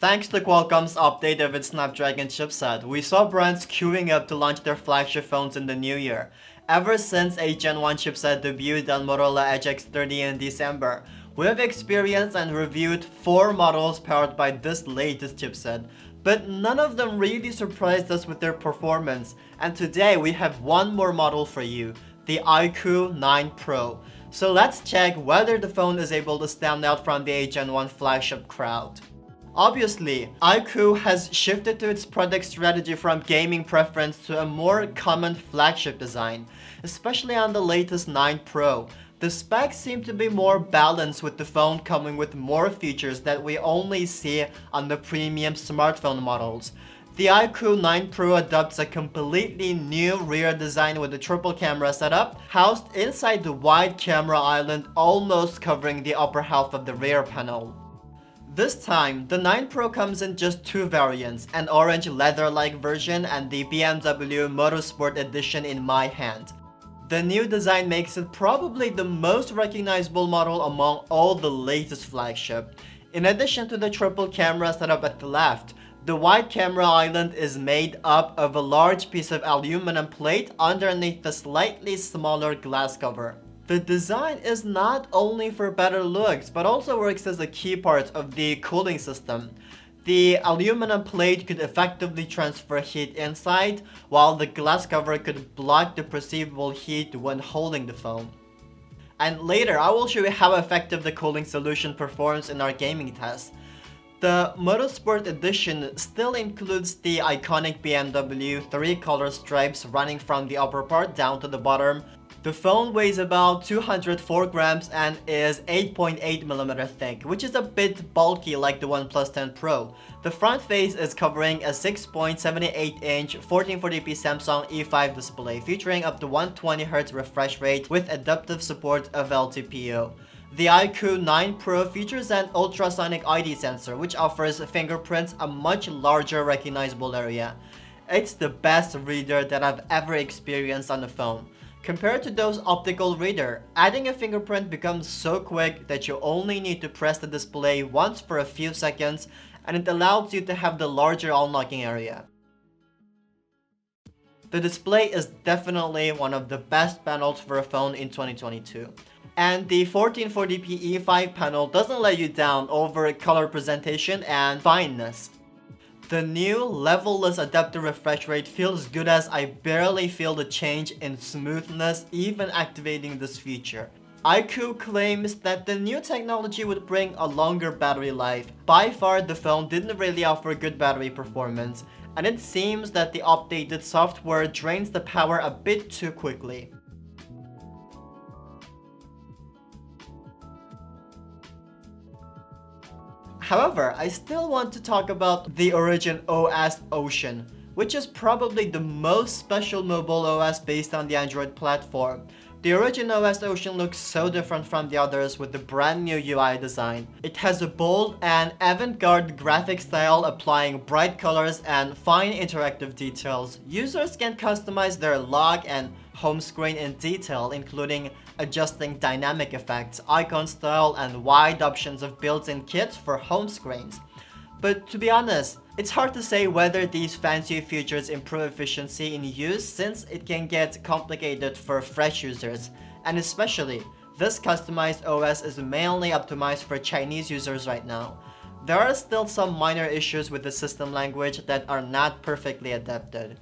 Thanks to Qualcomm's update of its Snapdragon chipset, we saw brands queuing up to launch their flagship phones in the new year. Ever since a Gen 1 chipset debuted on Motorola Edge X30 in December, we have experienced and reviewed 4 models powered by this latest chipset, but none of them really surprised us with their performance, and today we have one more model for you, the iQOO 9 Pro. So let's check whether the phone is able to stand out from the Gen 1 flagship crowd. Obviously, iQOO has shifted to its product strategy from gaming preference to a more common flagship design, especially on the latest 9 Pro. The specs seem to be more balanced, with the phone coming with more features that we only see on the premium smartphone models. The iQOO 9 Pro adopts a completely new rear design with a triple camera setup, housed inside the wide camera island almost covering the upper half of the rear panel. This time, the 9 Pro comes in just 2 variants, an orange leather-like version and the BMW Motorsport Edition in my hand. The new design makes it probably the most recognizable model among all the latest flagship. In addition to the triple camera setup at the left, the wide camera island is made up of a large piece of aluminum plate underneath the slightly smaller glass cover. The design is not only for better looks, but also works as a key part of the cooling system. The aluminum plate could effectively transfer heat inside, while the glass cover could block the perceivable heat when holding the phone. And later, I will show you how effective the cooling solution performs in our gaming test. The Motorsport Edition still includes the iconic BMW 3-color stripes running from the upper part down to the bottom. The phone weighs about 204 grams and is 8.8mm thick, which is a bit bulky like the OnePlus 10 Pro. The front face is covering a 6.78-inch 1440p Samsung E5 display featuring up to 120Hz refresh rate with adaptive support of LTPO. The iQOO 9 Pro features an ultrasonic ID sensor, which offers fingerprints a much larger recognizable area. It's the best reader that I've ever experienced on the phone. Compared to those optical reader, adding a fingerprint becomes so quick that you only need to press the display once for a few seconds, and it allows you to have the larger unlocking area. The display is definitely one of the best panels for a phone in 2022. And the 1440p E5 panel doesn't let you down over color presentation and fineness. The new level-less adaptive refresh rate feels good, as I barely feel the change in smoothness even activating this feature. iQOO claims that the new technology would bring a longer battery life. By far, the phone didn't really offer good battery performance, and it seems that the updated software drains the power a bit too quickly. However, I still want to talk about the Origin OS Ocean, which is probably the most special mobile OS based on the Android platform. The Origin OS Ocean looks so different from the others with the brand new UI design. It has a bold and avant-garde graphic style, applying bright colors and fine interactive details. Users can customize their lock and home screen in detail, including adjusting dynamic effects, icon style, and wide options of built-in kits for home screens. But to be honest, it's hard to say whether these fancy features improve efficiency in use, since it can get complicated for fresh users, and especially, this customized OS is mainly optimized for Chinese users right now. There are still some minor issues with the system language that are not perfectly adapted.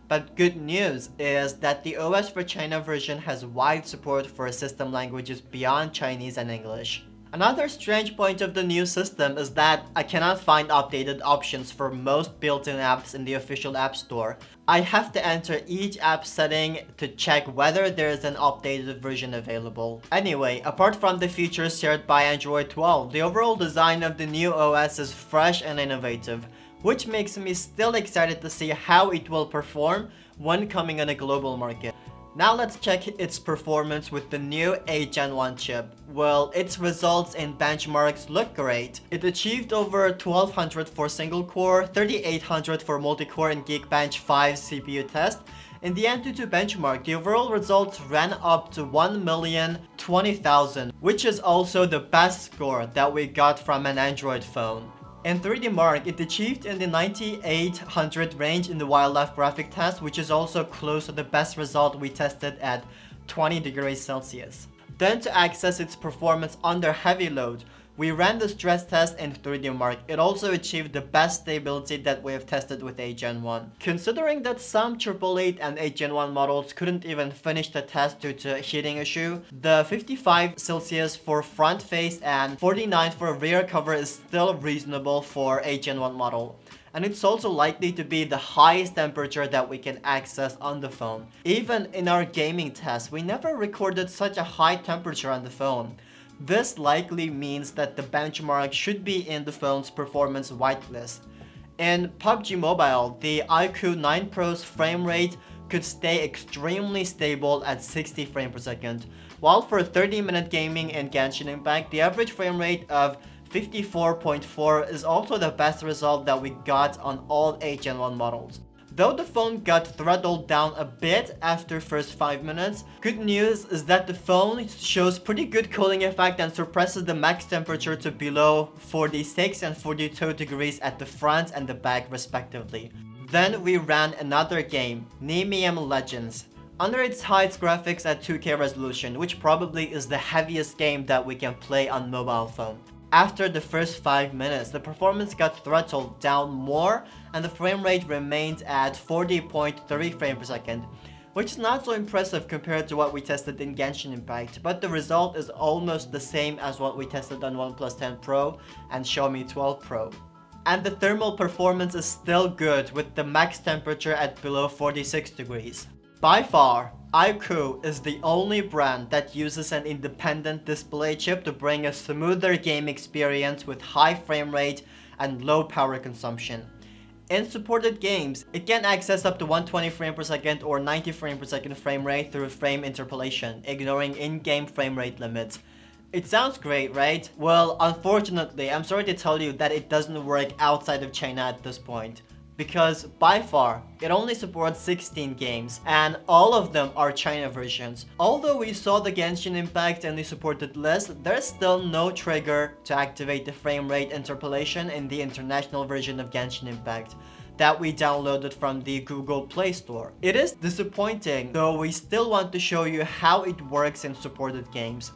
But good news is that the OS for China version has wide support for system languages beyond Chinese and English. Another strange point of the new system is that I cannot find updated options for most built-in apps in the official App Store. I have to enter each app setting to check whether there is an updated version available. Anyway, apart from the features shared by Android 12, the overall design of the new OS is fresh and innovative, which makes me still excited to see how it will perform when coming on a global market. Now let's check its performance with the new Gen 1 chip. Well, its results in benchmarks look great. It achieved over 1200 for single core, 3800 for multi-core in Geekbench 5 CPU test, In the AnTuTu benchmark, the overall results ran up to 1,020,000, which is also the best score that we got from an Android phone. In 3D Mark, it achieved in the 9800 range in the wildlife graphic test, which is also close to the best result we tested at 20 degrees Celsius. Then to access its performance under heavy load, we ran the stress test in 3D Mark. It also achieved the best stability that we have tested with 8 Gen 1. Considering that some 888 and 8 Gen 1 models couldn't even finish the test due to a heating issue, the 55 Celsius for front face and 49 for rear cover is still reasonable for 8 Gen 1 model. And it's also likely to be the highest temperature that we can access on the phone. Even in our gaming test, we never recorded such a high temperature on the phone. This likely means that the benchmark should be in the phone's performance whitelist. In PUBG Mobile, the iQOO 9 Pro's frame rate could stay extremely stable at 60 frames per second, while for 30-minute gaming in Genshin Impact, the average frame rate of 54.4 is also the best result that we got on all 8 Gen 1 models. Though the phone got throttled down a bit after first 5 minutes, good news is that the phone shows pretty good cooling effect and suppresses the max temperature to below 46 and 42 degrees at the front and the back respectively. Then we ran another game, Nemean Legends, under its highest graphics at 2K resolution, which probably is the heaviest game that we can play on mobile phone. After the first 5 minutes, the performance got throttled down more and the frame rate remained at 40.3 frames per second, which is not so impressive compared to what we tested in Genshin Impact, but the result is almost the same as what we tested on OnePlus 10 Pro and Xiaomi 12 Pro. And the thermal performance is still good with the max temperature at below 46 degrees. By far, iQOO is the only brand that uses an independent display chip to bring a smoother game experience with high frame rate and low power consumption. In supported games, it can access up to 120 frames per second or 90 frames per second frame rate through frame interpolation, ignoring in-game frame rate limits. It sounds great, right? Well, unfortunately, I'm sorry to tell you that it doesn't work outside of China at this point. Because by far, it only supports 16 games, and all of them are China versions. Although we saw the Genshin Impact in the supported list, there's still no trigger to activate the frame rate interpolation in the international version of Genshin Impact that we downloaded from the Google Play Store. It is disappointing, though we still want to show you how it works in supported games.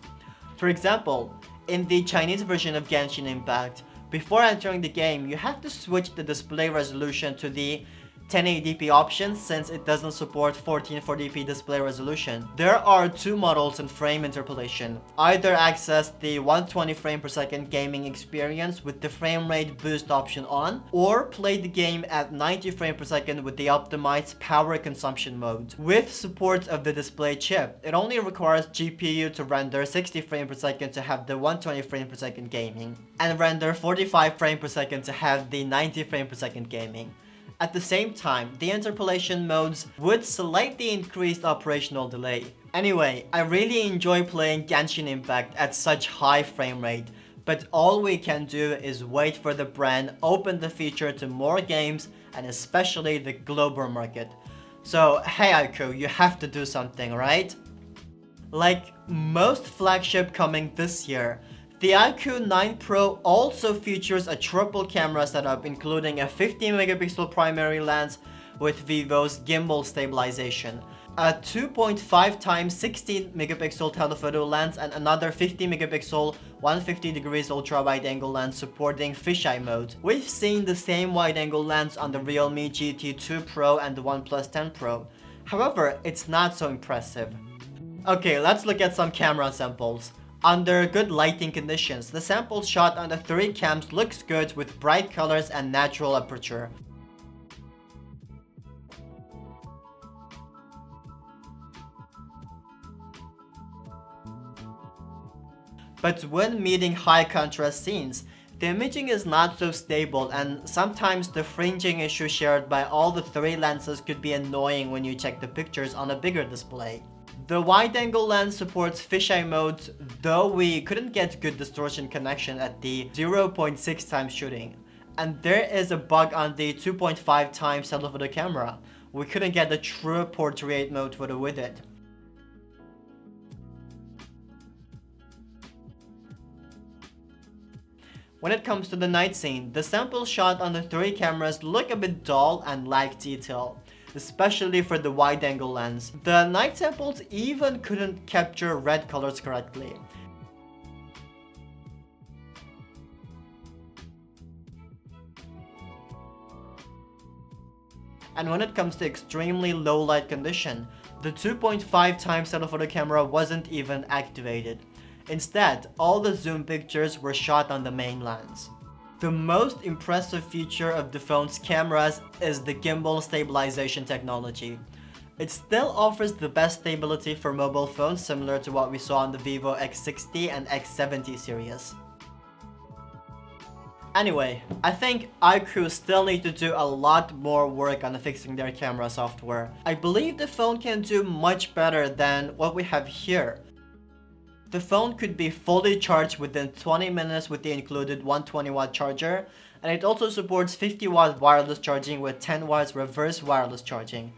For example, in the Chinese version of Genshin Impact, before entering the game, you have to switch the display resolution to the 1080p option since it doesn't support 1440p display resolution. There are two models in frame interpolation. Either access the 120 frame per second gaming experience with the frame rate boost option on, or play the game at 90 frames per second with the optimized power consumption mode. With support of the display chip, it only requires GPU to render 60 frames per second to have the 120 frames per second gaming, and render 45 frames per second to have the 90 frames per second gaming. At the same time, the interpolation modes would slightly increase the operational delay. Anyway, I really enjoy playing Genshin Impact at such high frame rate, but all we can do is wait for the brand open the feature to more games and especially the global market. So hey iQOO, you have to do something, right? Like most flagship coming this year, the iQOO 9 Pro also features a triple camera setup including a 50 megapixel primary lens with Vivo's gimbal stabilization, a 2.5 times 16 megapixel telephoto lens, and another 50 megapixel 150 degrees ultra wide angle lens supporting fisheye mode. We've seen the same wide angle lens on the Realme GT2 Pro and the OnePlus 10 Pro. However, it's not so impressive. Okay, let's look at some camera samples. Under good lighting conditions, the sample shot on the 3 cams looks good with bright colors and natural aperture. But when meeting high contrast scenes, the imaging is not so stable and sometimes the fringing issue shared by all the 3 lenses could be annoying when you check the pictures on a bigger display. The wide-angle lens supports fisheye modes, though we couldn't get good distortion connection at the 0.6 times shooting. And there is a bug on the 2.5 times telephoto camera, we couldn't get the true portrait mode photo with it. When it comes to the night scene, the samples shot on the 3 cameras look a bit dull and lack detail, especially for the wide-angle lens. The night samples even couldn't capture red colors correctly. And when it comes to extremely low light condition, the 2.5 times telephoto camera wasn't even activated. Instead, all the zoom pictures were shot on the main lens. The most impressive feature of the phone's cameras is the gimbal stabilization technology. It still offers the best stability for mobile phones, similar to what we saw on the Vivo X60 and X70 series. Anyway, I think iQOO still need to do a lot more work on fixing their camera software. I believe the phone can do much better than what we have here. The phone could be fully charged within 20 minutes with the included 120-watt charger, and it also supports 50-watt wireless charging with 10 watts reverse wireless charging.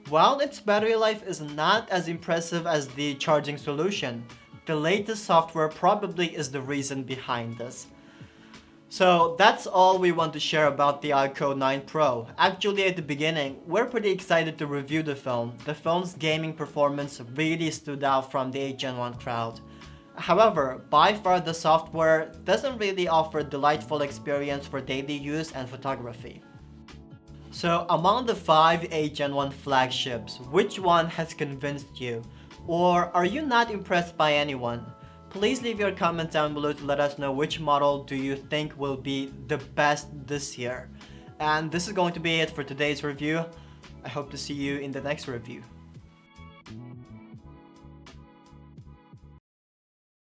While its battery life is not as impressive as the charging solution, the latest software probably is the reason behind this. So that's all we want to share about the iQOO 9 Pro. Actually, at the beginning, we're pretty excited to review the phone. The phone's gaming performance really stood out from the 8 Gen 1 crowd. However, by far the software doesn't really offer a delightful experience for daily use and photography. So among the 5 8 Gen 1 flagships, which one has convinced you? Or are you not impressed by anyone? Please leave your comment down below to let us know which model do you think will be the best this year. And this is going to be it for today's review. I hope to see you in the next review.